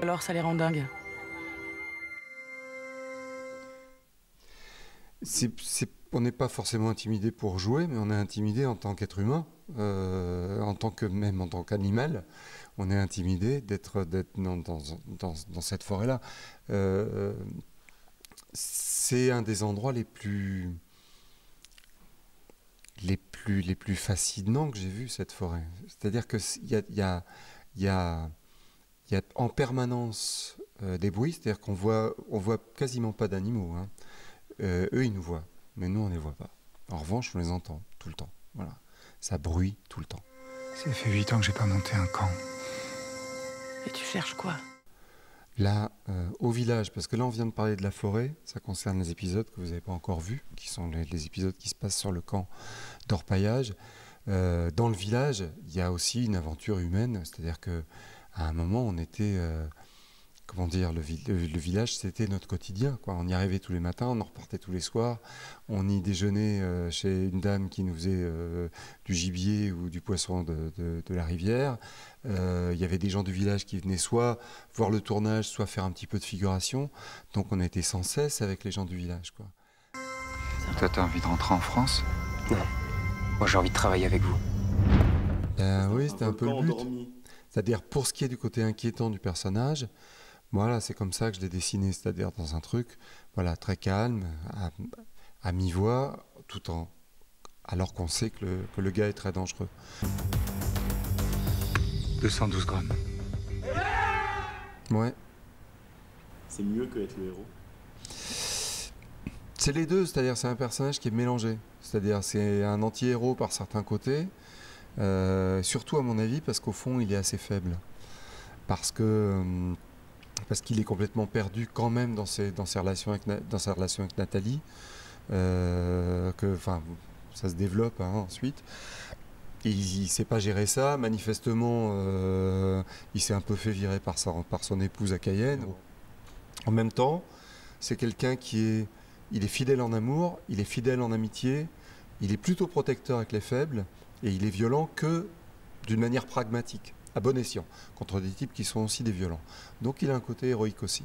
alors ça les rend dingues. On n'est pas forcément intimidé pour jouer, mais on est intimidé en tant qu'être humain, même en tant qu'animal. On est intimidé d'être dans cette forêt-là. C'est un des endroits les plus fascinants que j'ai vu, cette forêt. C'est-à-dire qu'il y a en permanence des bruits, c'est-à-dire qu'on voit quasiment pas d'animaux, hein. Eux, ils nous voient, mais nous, on ne les voit pas. En revanche, on les entend tout le temps. Voilà. Ça bruit tout le temps. Ça fait 8 ans que j'ai pas monté un camp. Et tu cherches quoi? Là, au village, parce que là, on vient de parler de la forêt, ça concerne les épisodes que vous n'avez pas encore vus, qui sont les épisodes qui se passent sur le camp d'orpaillage. Dans le village, il y a aussi une aventure humaine, c'est-à-dire qu'à un moment, on était... comment dire, le village, c'était notre quotidien, quoi. On y arrivait tous les matins, on en repartait tous les soirs. On y déjeunait chez une dame qui nous faisait du gibier ou du poisson de la rivière. Il y avait des gens du village qui venaient soit voir le tournage, soit faire un petit peu de figuration. Donc on était sans cesse avec les gens du village, quoi. Toi, t'as envie de rentrer en France? Non. Moi, j'ai envie de travailler avec vous. Ben oui, c'était un peu le but. C'est-à-dire, pour ce qui est du côté inquiétant du personnage, voilà, c'est comme ça que je l'ai dessiné, c'est-à-dire dans un truc, voilà, très calme, à mi-voix, alors qu'on sait que le gars est très dangereux. 212 grammes. Ouais. C'est mieux que être le héros. C'est les deux, c'est-à-dire c'est un personnage qui est mélangé, c'est-à-dire c'est un anti-héros par certains côtés, surtout à mon avis parce qu'au fond il est assez faible, parce qu'il est complètement perdu quand même dans sa relation avec Nathalie, ça se développe, hein, ensuite. Il ne sait pas gérer ça, manifestement il s'est un peu fait virer par son épouse à Cayenne. En même temps, c'est quelqu'un il est fidèle en amour, il est fidèle en amitié, il est plutôt protecteur avec les faibles, et il est violent que d'une manière pragmatique, à bon escient, contre des types qui sont aussi des violents. Donc il a un côté héroïque aussi.